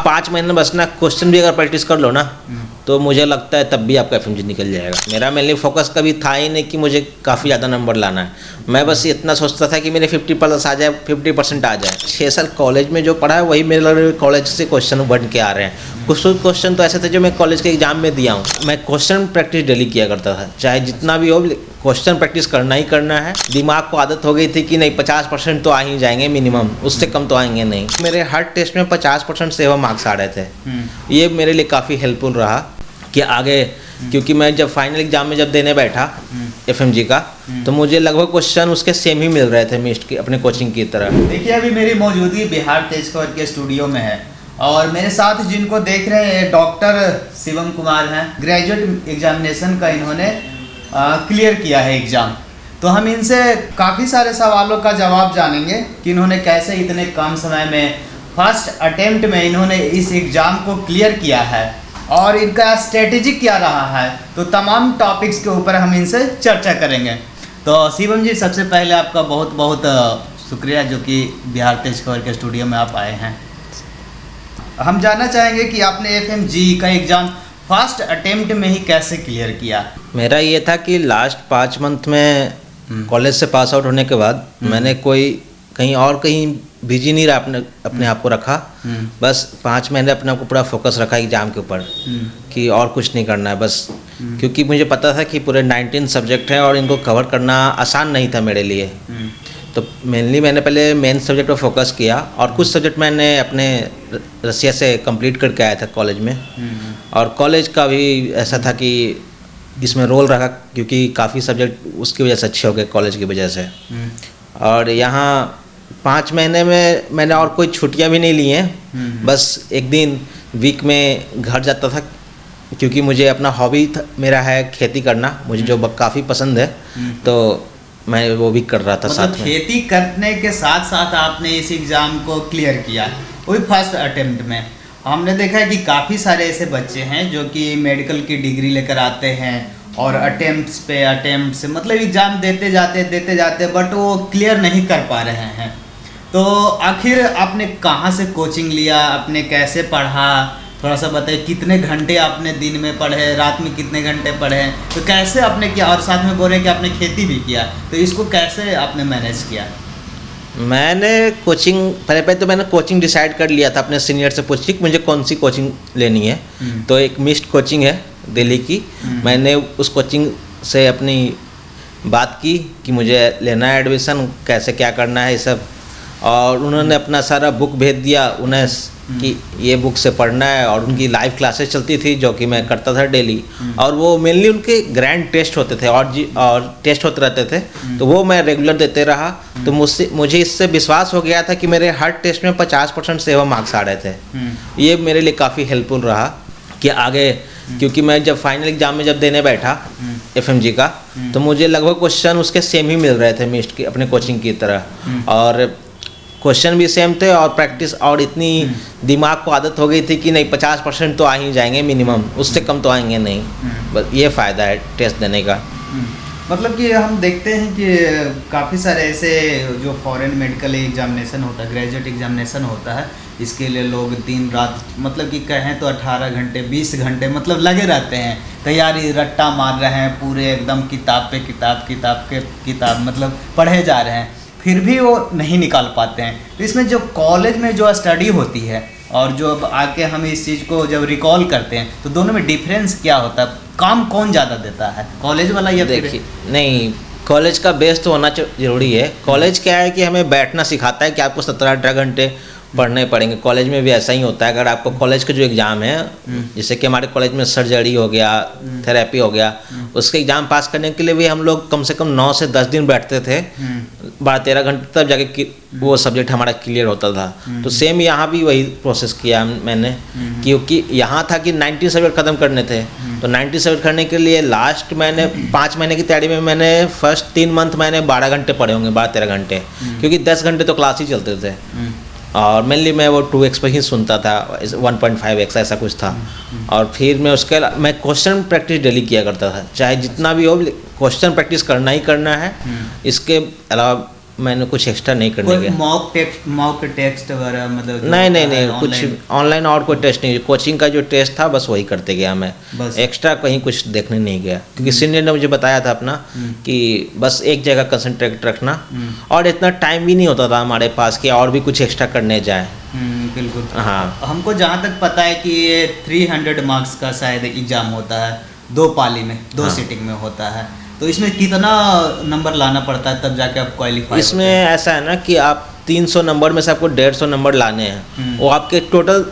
5 महीने बस ना क्वेश्चन भी अगर प्रैक्टिस कर लो ना तो मुझे लगता है तब भी आपका एफएमजी निकल जाएगा। मेरा मेनली फोकस कभी था ही नहीं कि मुझे काफ़ी ज़्यादा नंबर लाना है। मैं बस इतना सोचता था कि मेरे 50+ आ जाए, 50% आ जाए। 6 साल कॉलेज में जो पढ़ा है वही मेरे कॉलेज से क्वेश्चन बन के आ रहे हैं। कुछ क्वेश्चन तो ऐसे थे जो मैं कॉलेज के एग्जाम में दिया हूँ। मैं क्वेश्चन प्रैक्टिस डेली किया करता था, चाहे जितना भी हो क्वेश्चन प्रैक्टिस करना ही करना है। दिमाग को आदत हो गई थी कि नहीं 50% तो आ ही जाएंगे मिनिमम, उससे कम तो आएंगे नहीं। मेरे हर टेस्ट में 50% से एवं मार्क्स आ रहे थे। ये मेरे लिए काफ़ी हेल्पफुल रहा कि आगे, क्योंकि मैं जब फाइनल एग्जाम में जब देने बैठा एफएमजी का, तो मुझे लगभग क्वेश्चन उसके सेम ही मिल रहे थे मिस्ट के अपने कोचिंग की तरह। देखिए अभी मेरी मौजूदगी बिहार तेज कवर के स्टूडियो में है और मेरे साथ जिनको देख रहे हैं डॉक्टर शिवम कुमार हैं। ग्रेजुएट एग्जामिनेशन का इन्होंने क्लियर किया है एग्ज़ाम। तो हम इनसे काफ़ी सारे सवालों का जवाब जानेंगे कि इन्होंने कैसे इतने कम समय में फर्स्ट अटेम्प्ट में इन्होंने इस एग्ज़ाम को क्लियर किया है और इनका स्ट्रेटेजी क्या रहा है। तो तमाम टॉपिक्स के ऊपर हम इनसे चर्चा करेंगे। तो शिवम जी, सबसे पहले आपका बहुत बहुत शुक्रिया जो कि बिहार तेज खबर के स्टूडियो में आप आए हैं। हम जानना चाहेंगे कि आपने एफएमजी का एग्ज़ाम फर्स्ट अटेम्प्ट में ही कैसे क्लियर किया। मेरा ये था कि लास्ट 5 मंथ में कॉलेज से पास आउट होने के बाद मैंने कहीं बिजी नहीं रहा, अपने आप को रखा। बस 5 महीने अपने आप को पूरा फोकस रखा एग्जाम के ऊपर कि और कुछ नहीं करना है बस। क्योंकि मुझे पता था कि पूरे 19 सब्जेक्ट हैं और इनको कवर करना आसान नहीं था मेरे लिए। तो मेनली मैंने पहले मेन सब्जेक्ट पर फोकस किया और कुछ सब्जेक्ट मैंने अपने रसिया से कंप्लीट करके आया था कॉलेज में। और कॉलेज का भी ऐसा था कि इसमें रोल रहा क्योंकि काफ़ी सब्जेक्ट उसकी वजह से अच्छे हो गए कॉलेज की वजह से। और यहाँ 5 महीने में मैंने और कोई छुट्टियाँ भी नहीं ली हैं। बस एक दिन वीक में घर जाता था क्योंकि मुझे अपना हॉबी मेरा है खेती करना, मुझे जो काफ़ी पसंद है। तो मैं वो भी कर रहा था साथ में। खेती करने के साथ साथ आपने इस एग्ज़ाम को क्लियर किया वही फर्स्ट अटेम्प्ट में। हमने देखा है कि काफ़ी सारे ऐसे बच्चे हैं जो कि मेडिकल की डिग्री लेकर आते हैं और अटेम्प्ट्स पे अटेम्प्ट्स मतलब एग्ज़ाम देते जाते बट वो क्लियर नहीं कर पा रहे हैं। तो आखिर आपने कहाँ से कोचिंग लिया, आपने कैसे पढ़ा, थोड़ा सा बताइए। कितने घंटे आपने दिन में पढ़े, रात में कितने घंटे पढ़े, तो कैसे आपने किया। और साथ में बोल रहे कि आपने खेती भी किया, तो इसको कैसे आपने मैनेज किया। मैंने कोचिंग पहले तो मैंने कोचिंग डिसाइड कर लिया था अपने सीनियर से पूछ के मुझे कौन सी कोचिंग लेनी है। तो एक मिस्ट कोचिंग है दिल्ली की। मैंने उस कोचिंग से अपनी बात की कि मुझे लेना है एडमिशन, कैसे क्या करना है ये सब। और उन्होंने अपना सारा बुक भेज दिया उन्हें कि ये बुक से पढ़ना है। और उनकी लाइव क्लासेस चलती थी जो कि मैं करता था डेली। और वो मेनली उनके ग्रैंड टेस्ट होते थे और टेस्ट होते रहते थे, तो वो मैं रेगुलर देते रहा। तो मुझे इससे विश्वास हो गया था कि मेरे हर टेस्ट में 50% से एवं मार्क्स आ रहे थे। ये मेरे लिए काफ़ी हेल्पफुल रहा कि आगे, क्योंकि मैं जब फाइनल एग्जाम में जब देने बैठा एफएमजी का, तो मुझे लगभग क्वेश्चन उसके सेम ही मिल रहे थे मिस्ट के अपने कोचिंग की तरह। और क्वेश्चन भी सेम थे और प्रैक्टिस और इतनी दिमाग को आदत हो गई थी कि नहीं 50% तो आ ही जाएंगे मिनिमम, उससे कम तो आएंगे नहीं। बस ये फ़ायदा है टेस्ट देने का। मतलब कि हम देखते हैं कि काफ़ी सारे ऐसे जो फॉरेन मेडिकल एग्जामिनेशन होता है, ग्रेजुएट एग्जामिनेशन होता है, इसके लिए लोग दिन रात मतलब कि कहें तो 18 घंटे 20 घंटे मतलब लगे रहते हैं, तैयारी रट्टा मार रहे हैं पूरे एकदम किताब पे किताब मतलब पढ़े जा रहे हैं, फिर भी वो नहीं निकाल पाते हैं। तो इसमें जो कॉलेज में जो स्टडी होती है और जो अब आके हम इस चीज़ को जब रिकॉल करते हैं तो दोनों में डिफरेंस क्या होता है, काम कौन ज़्यादा देता है, कॉलेज वाला या देखिए नहीं, कॉलेज का बेस तो होना ज़रूरी है। कॉलेज क्या है कि हमें बैठना सिखाता है कि आपको 17-18 घंटे पढ़ने पड़ेंगे। कॉलेज में भी ऐसा ही होता है। अगर आपको कॉलेज के जो एग्ज़ाम है, जैसे कि हमारे कॉलेज में सर्जरी हो गया, थेरेपी हो गया, उसके एग्ज़ाम पास करने के लिए भी हम लोग कम से कम 9 से 10 दिन बैठते थे, 12-13 घंटे, तब जाके वो सब्जेक्ट हमारा क्लियर होता था। तो सेम यहाँ भी वही प्रोसेस किया मैंने, क्योंकि यहाँ था कि 90 सब्जेक्ट ख़त्म करने थे। तो 90 सब्जेक्ट करने के लिए लास्ट मैंने 5 महीने की तैयारी में मैंने फर्स्ट 3 मंथ मैंने 12 घंटे पढ़े होंगे, 12-13 घंटे, क्योंकि 10 घंटे तो क्लास ही चलते थे। और मेनली मैं वो 2x पर ही सुनता था, 1.5x ऐसा कुछ था। और फिर मैं क्वेश्चन प्रैक्टिस डेली किया करता था, चाहे जितना भी हो क्वेश्चन प्रैक्टिस करना ही करना है। इसके अलावा मैंने कुछ एक्स्ट्रा नहीं करने कोई गया। मॉक टेक्स्ट वगैरह मतलब जो नहीं नहीं होता है नहीं, कुछ online? ऑनलाइन और कोई टेस्ट नहीं, कोचिंग का जो टेस्ट था बस वही करते गया मैं, बस। एक्स्ट्रा कहीं कुछ देखने नहीं गया, क्योंकि सीनियर ने मुझे बताया था अपना कि बस एक जगह कंसंट्रेट रखना, और इतना टाइम भी नहीं होता था हमारे पास कि और भी कुछ एक्स्ट्रा करने जाए। बिल्कुल। हाँ हमको जहाँ तक पता है कि ये 300 मार्क्स का शायद एग्जाम होता है, 2 पाली में, 2 हाँ। सीटिंग में होता है। तो इसमें कितना नंबर लाना पड़ता है तब जाके आप क्वालिफाई? इसमें ऐसा है ना कि आप 300 नंबर में से आपको 150 नंबर लाने हैं, वो आपके टोटल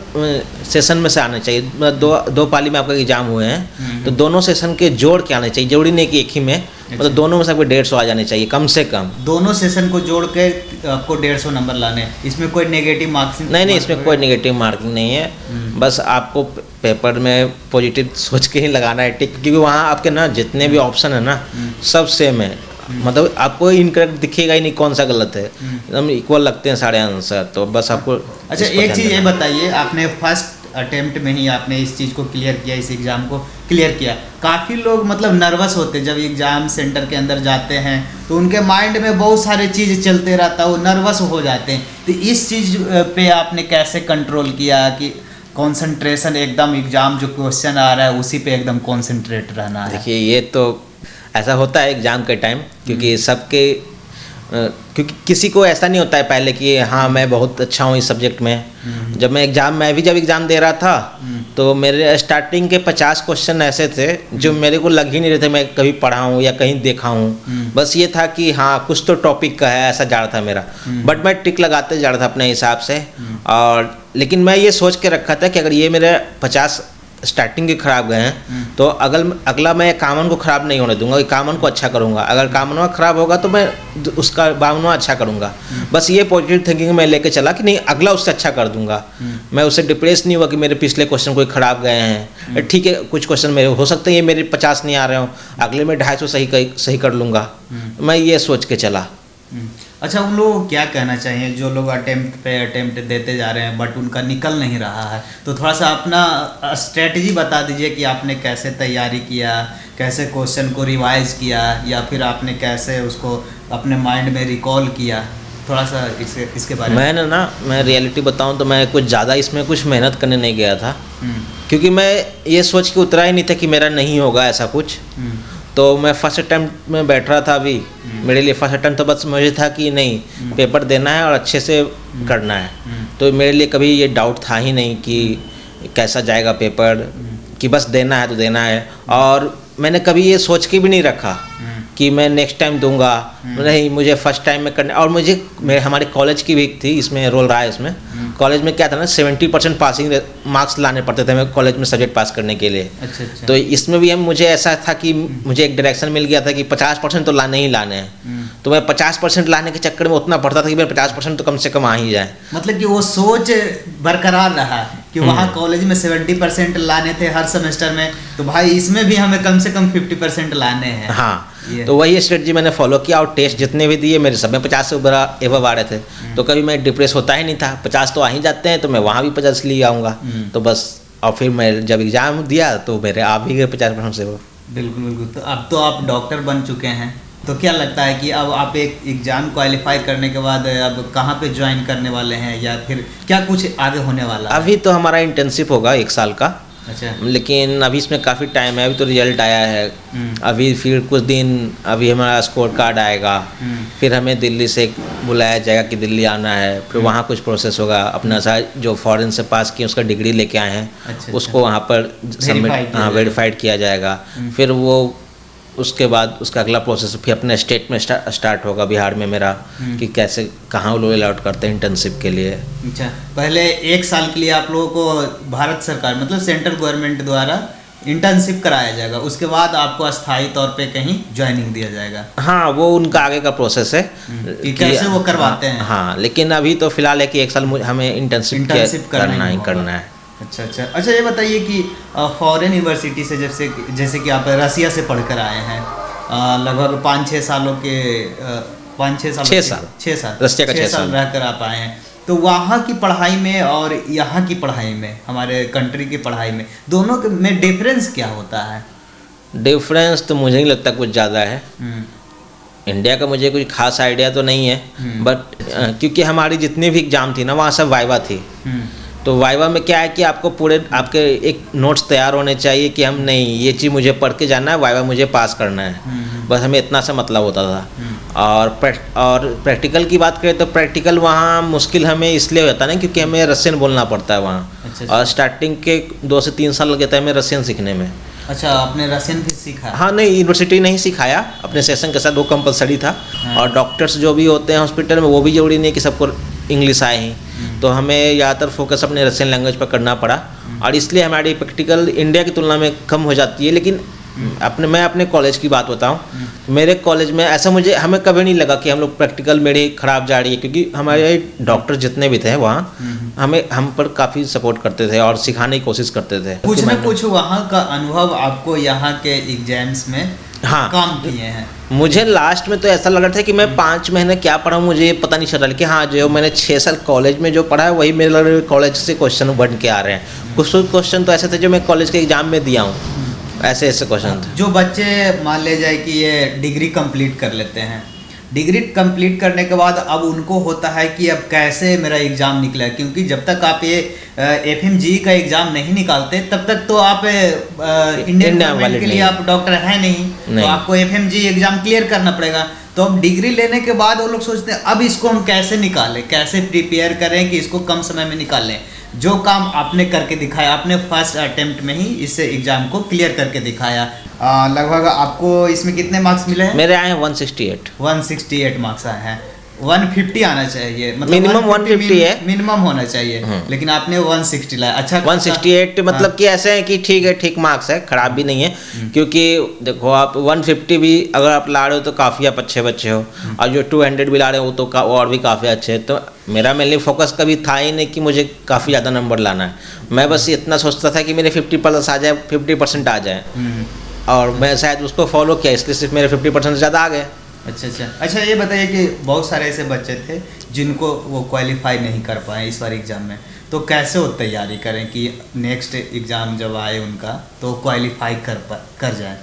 सेशन में से आने चाहिए। मतलब दो पाली में आपका एग्जाम हुए हैं, तो दोनों सेशन के जोड़ के आने चाहिए, जरूरी नहीं कि एक ही में, मतलब दोनों में से आपको 150 आ जाने चाहिए कम से कम। दोनों सेशन को जोड़ के आपको 150 नंबर लाने हैं। इसमें कोई नेगेटिव मार्क्सिंग? नहीं, इसमें कोई नेगेटिव मार्किंग नहीं है, बस आपको पेपर में पॉजिटिव सोच के ही लगाना है टिक, क्योंकि वहाँ आपके ना जितने भी ऑप्शन है ना सब सेम है, मतलब आपको इनकरेक्ट दिखेगा ही नहीं कौन सा गलत है, एकदम इक्वल लगते हैं सारे आंसर, तो बस आपको। अच्छा, एक चीज़ ये बताइए, आपने फर्स्ट अटेम्प्ट में ही आपने इस चीज़ को क्लियर किया, इस एग्ज़ाम को क्लियर किया। काफ़ी लोग मतलब नर्वस होते हैं जब एग्ज़ाम सेंटर के अंदर जाते हैं, तो उनके माइंड में बहुत सारे चीज़ चलते रहता है, वो नर्वस हो जाते हैं। तो इस चीज़ पे आपने कैसे कंट्रोल किया कि कंसंट्रेशन एकदम एग्ज़ाम जो क्वेश्चन आ रहा है उसी पे एकदम कॉन्सेंट्रेट रहना है? देखिए, ये तो ऐसा होता है एग्ज़ाम के टाइम, क्योंकि सबके क्योंकि किसी को ऐसा नहीं होता है पहले कि हाँ मैं बहुत अच्छा हूँ इस सब्जेक्ट में। जब मैं जब एग्ज़ाम दे रहा था तो मेरे स्टार्टिंग के 50 क्वेश्चन ऐसे थे जो मेरे को लग ही नहीं रहे थे मैं कभी पढ़ा हूँ या कहीं देखा हूँ, बस ये था कि हाँ कुछ तो टॉपिक का है, ऐसा जा रहा था मेरा, बट मैं टिक लगाते जा रहा था अपने हिसाब से। और लेकिन मैं ये सोच के रखा था कि अगर ये मेरे 50 स्टार्टिंग के खराब गए हैं तो अगला मैं कामन को ख़राब नहीं होने दूंगा, कामन को अच्छा करूंगा। अगर कामनवा ख़राब होगा तो मैं उसका बावनवा अच्छा करूंगा। बस ये पॉजिटिव थिंकिंग में लेके चला कि नहीं अगला उससे अच्छा कर दूंगा। मैं उससे डिप्रेस नहीं हुआ कि मेरे पिछले क्वेश्चन कोई ख़राब गए हैं, ठीक है कुछ क्वेश्चन मेरे हो सकते हैं ये मेरे 50 नहीं आ रहे हो, अगले में 250 सही कर लूँगा, मैं ये सोच के चला। अच्छा, उन लोगों को क्या कहना चाहिए जो लोग अटेम्प्ट देते जा रहे हैं बट उनका निकल नहीं रहा है? तो थोड़ा सा अपना स्ट्रेटजी बता दीजिए कि आपने कैसे तैयारी किया, कैसे क्वेश्चन को रिवाइज किया, या फिर आपने कैसे उसको अपने माइंड में रिकॉल किया। थोड़ा सा इसके बारे में। मैं रियलिटी बताऊं तो मैं कुछ ज़्यादा इसमें कुछ मेहनत करने नहीं गया था, क्योंकि मैं ये सोच के उतरा ही नहीं था कि मेरा नहीं होगा ऐसा कुछ। तो मैं फर्स्ट अटैम्प्ट में बैठ रहा था अभी, मेरे लिए फर्स्ट अटैम्प्ट तो बस मुझे था कि नहीं पेपर देना है और अच्छे से करना है, तो मेरे लिए कभी ये डाउट था ही नहीं कि कैसा जाएगा पेपर, कि बस देना है तो देना है। और मैंने कभी ये सोच के भी नहीं रखा कि मैं नेक्स्ट टाइम दूंगा, नहीं मुझे फर्स्ट टाइम में करना। और हमारे कॉलेज की भी थी इसमें रोल रहा है। इसमें कॉलेज में क्या था ना 70% पासिंग मार्क्स लाने पड़ते थे मैं कॉलेज में सब्जेक्ट पास करने के लिए। अच्छा। तो इसमें भी मुझे ऐसा था कि मुझे एक डायरेक्शन मिल गया था कि 50% तो लाने ही लाने हैं, तो मैं 50% लाने के चक्कर में उतना पड़ता था कि मेरे 50% तो कम से कम आ ही जाए। मतलब कि वो सोच बरकरार रहा कि वहाँ कॉलेज में 70% लाने थे हर सेमेस्टर में, तो भाई इसमें भी हमें कम से कम 50% लाने हैं। हाँ, तो वही स्ट्रेटजी मैंने फॉलो किया और टेस्ट जितने भी दिए मेरे सब में 50 से एबव आ रहे थे, तो कभी मैं डिप्रेस होता ही नहीं था। 50 तो आ ही जाते हैं तो मैं वहाँ भी 50 लिए आऊँगा, तो बस। और फिर मैं जब एग्ज़ाम दिया तो मेरे आ भी गए 50% से वो। बिल्कुल। तो अब तो आप डॉक्टर बन चुके हैं, तो क्या लगता है कि अब आप एक एग्ज़ाम क्वालिफाई करने के बाद अब कहाँ पे ज्वाइन करने वाले हैं, या फिर क्या कुछ आगे होने वाला है? अभी तो हमारा इंटर्नशिप होगा 1 साल का। अच्छा। लेकिन अभी इसमें काफ़ी टाइम है, अभी तो रिजल्ट आया है, अभी फिर कुछ दिन अभी हमारा स्कोर कार्ड आएगा, फिर हमें दिल्ली से बुलाया जाएगा कि दिल्ली आना है, फिर वहाँ कुछ प्रोसेस होगा, अपना सा जो फॉरेन से पास किए उसका डिग्री लेके आए हैं। अच्छा, उसको वहाँ पर सबमिट वेरीफाइड किया जाएगा, फिर वो उसके बाद उसका अगला प्रोसेस फिर अपने स्टेट में स्टार्ट होगा बिहार में मेरा, कि कैसे कहाँ लोग अलाउट करते हैं इंटर्नशिप के लिए। अच्छा, पहले 1 साल के लिए आप लोगों को भारत सरकार मतलब सेंट्रल गवर्नमेंट द्वारा इंटर्नशिप कराया जाएगा, उसके बाद आपको अस्थायी तौर पे कहीं ज्वाइनिंग दिया जाएगा। हाँ, वो उनका आगे का प्रोसेस है कि कैसे वो करवाते हैं। हाँ, लेकिन अभी तो फिलहाल है कि 1 साल हमें इंटर्नशिप करना है। अच्छा, ये बताइए कि फॉरेन यूनिवर्सिटी से जैसे कि आप रसिया से पढ़कर आए हैं, लगभग 5-6 सालों के 5-6 साल 6 साल रसिया का 6 साल रहकर आप आए हैं, तो वहाँ की पढ़ाई में और यहाँ की पढ़ाई में, हमारे कंट्री की पढ़ाई में, दोनों में डिफरेंस क्या होता है? डिफरेंस तो मुझे नहीं लगता कुछ ज़्यादा है। इंडिया का मुझे कोई खास आइडिया तो नहीं है, बट क्योंकि हमारी जितनी भी एग्ज़ाम थी ना वहाँ सब वाइवा थी। तो वाइवा में क्या है कि आपको पूरे आपके एक नोट्स तैयार होने चाहिए कि हम नहीं ये चीज़ मुझे पढ़ के जाना है, वाइवा मुझे पास करना है, बस हमें इतना सा मतलब होता था। और प्रैक्टिकल की बात करें तो प्रैक्टिकल वहाँ मुश्किल हमें इसलिए होता है ना क्योंकि हमें रशियन बोलना पड़ता है वहाँ। अच्छा। और स्टार्टिंग के 2 से 3 साल लगे थे हमें रशियन सीखने में। अच्छा, आपने रशियन भी सीखा? हाँ, नहीं यूनिवर्सिटी नहीं सिखाया, अपने सेशन के साथ वो कंपलसरी था। और डॉक्टर्स जो भी होते हैं हॉस्पिटल में वो भी जरूरी नहीं कि सबको इंग्लिश आए ही, तो हमें ज़्यादातर फोकस अपने रशियन लैंग्वेज पर करना पड़ा। और इसलिए हमारी प्रैक्टिकल इंडिया की तुलना में कम हो जाती है। लेकिन मैं अपने कॉलेज की बात बताऊं, मेरे कॉलेज में ऐसा हमें कभी नहीं लगा कि हम लोग प्रैक्टिकल मेरी ख़राब जा रही है, क्योंकि हमारे डॉक्टर जितने भी थे वहाँ हम पर काफ़ी सपोर्ट करते थे और सिखाने की कोशिश करते थे। कुछ न कुछ वहाँ का अनुभव आपको यहाँ के एग्जाम्स में काम किए हैं। मुझे लास्ट में तो ऐसा लग रहा था कि मैं 5 महीने क्या पढ़ा हूँ मुझे ये पता नहीं चल रहा, लेकिन हाँ जो मैंने 6 साल कॉलेज में जो पढ़ा है वही मेरे कॉलेज से क्वेश्चन बन के आ रहे हैं। कुछ क्वेश्चन तो ऐसे थे जो मैं कॉलेज के एग्जाम में दिया हूँ, ऐसे क्वेश्चन थे। जो बच्चे मान ले जाए कि ये डिग्री कंप्लीट कर लेते हैं, डिग्री कंप्लीट करने के बाद अब उनको होता है कि अब कैसे मेरा एग्ज़ाम निकला, क्योंकि जब तक आप ये FMG का एग्ज़ाम नहीं निकालते तब तक तो आप इंडियन गवर्नमेंट के लिए आप डॉक्टर हैं नहीं, तो आपको FMG एग्ज़ाम क्लियर करना पड़ेगा। तो अब डिग्री लेने के बाद वो लोग सोचते हैं अब इसको हम कैसे निकालें, कैसे प्रिपेयर करें कि इसको कम समय में निकाल लें। जो काम आपने करके दिखाया, आपने फर्स्ट अटेम्प्ट में ही इस एग्ज़ाम को क्लियर करके दिखाया। लगभग आपको इसमें कितने मार्क्स मिले हैं? मेरे आए हैं 168 मार्क्स आए हैं। 150 आना चाहिए, मतलब मिनिमम 150 है, मिनिमम होना चाहिए, लेकिन आपने 160 लाया। अच्छा, 168 मतलब कि ऐसे है कि ठीक मार्क्स है, खराब भी नहीं है। क्योंकि देखो आप 150 भी अगर आप ला रहे हो तो काफ़ी आप अच्छे बच्चे हो, और जो 200 भी ला रहे हो तो और भी काफ़ी अच्छे है। तो मेरा मेनली फोकस कभी था ही नहीं कि मुझे काफ़ी ज़्यादा नंबर लाना है। मैं बस इतना सोचता था कि मेरे 50+ आ जाए, 50% आ जाए, और मैं शायद उसको फॉलो किया, इसलिए सिर्फ मेरे 50% से ज़्यादा आ गए। अच्छा, ये बताइए कि बहुत सारे ऐसे बच्चे थे जिनको वो क्वालिफाई नहीं कर पाए इस बार एग्ज़ाम में, तो कैसे वो तैयारी करें कि नेक्स्ट एग्ज़ाम जब आए उनका तो क्वालिफाई कर जाए?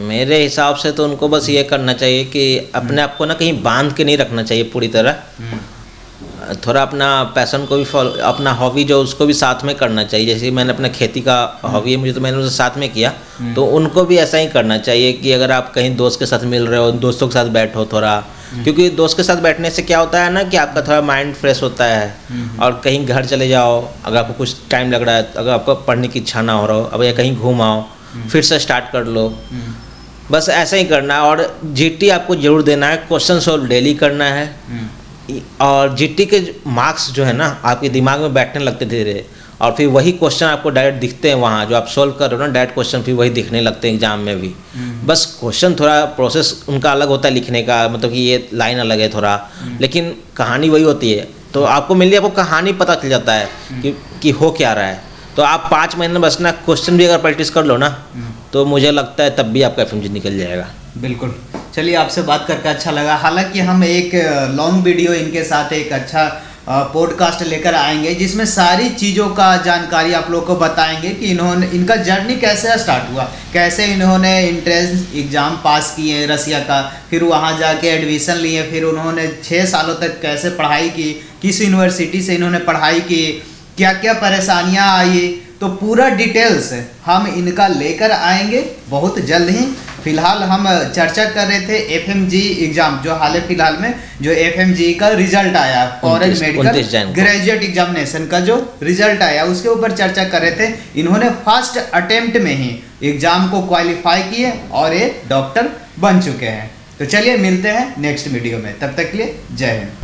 मेरे हिसाब से तो उनको बस ये करना चाहिए कि अपने आप को ना कहीं बांध के नहीं रखना चाहिए पूरी तरह, थोड़ा अपना पैशन को भी फॉलो, अपना हॉबी जो उसको भी साथ में करना चाहिए। जैसे मैंने अपना खेती का हॉबी है मुझे, तो मैंने उसे साथ में किया, तो उनको भी ऐसा ही करना चाहिए कि अगर आप कहीं दोस्त के साथ मिल रहे हो, दोस्तों के साथ बैठो थोड़ा, क्योंकि दोस्त के साथ बैठने से क्या होता है ना कि आपका थोड़ा माइंड फ्रेश होता है। और कहीं घर चले जाओ, अगर आपको कुछ टाइम लग रहा है, अगर आपको पढ़ने की इच्छा ना हो रहा हो, अब या कहीं घूम आओ, फिर से स्टार्ट कर लो, बस ऐसा ही करना है। और GT आपको जरूर देना है, क्वेश्चन सॉल्व डेली करना है, और GT के मार्क्स जो है ना आपके दिमाग में बैठने लगते धीरे, और फिर वही क्वेश्चन आपको डायरेक्ट दिखते हैं वहाँ जो आप सॉल्व कर रहे हो ना, डायरेक्ट क्वेश्चन फिर वही दिखने लगते हैं एग्जाम में भी। बस क्वेश्चन थोड़ा प्रोसेस उनका अलग होता है लिखने का, मतलब कि ये लाइन अलग है थोड़ा, लेकिन कहानी वही होती है। तो आपको मिल आपको कहानी पता चल जाता है कि हो क्या रहा है। तो आप 5 महीने बस ना क्वेश्चन भी अगर प्रैक्टिस कर लो ना, तो मुझे लगता है तब भी आपका FMG निकल जाएगा। बिल्कुल। चलिए, आपसे बात करके अच्छा लगा। हालांकि हम एक लॉन्ग वीडियो इनके साथ एक अच्छा पॉडकास्ट लेकर आएंगे जिसमें सारी चीज़ों का जानकारी आप लोगों को बताएंगे कि इनका जर्नी कैसे स्टार्ट हुआ, कैसे इन्होंने एंट्रेंस एग्ज़ाम पास किए रसिया का, फिर वहाँ जाके एडमिशन लिए, फिर उन्होंने 6 सालों तक कैसे पढ़ाई की, किस यूनिवर्सिटी से इन्होंने पढ़ाई की, क्या क्या परेशानियाँ आई, तो पूरा डिटेल्स हम इनका लेकर आएंगे बहुत जल्द ही। फिलहाल हम चर्चा कर रहे थे FMG एग्जाम, जो हाल फिलहाल में जो FMG का रिजल्ट आया, फॉरेन मेडिकल ग्रेजुएट एग्जामिनेशन का जो रिजल्ट आया उसके ऊपर चर्चा कर रहे थे। इन्होंने फर्स्ट अटेम्प्ट में ही एग्जाम को क्वालिफाई किए और ये डॉक्टर बन चुके हैं। तो चलिए मिलते हैं नेक्स्ट वीडियो में, तब तक के लिए जय हिंद।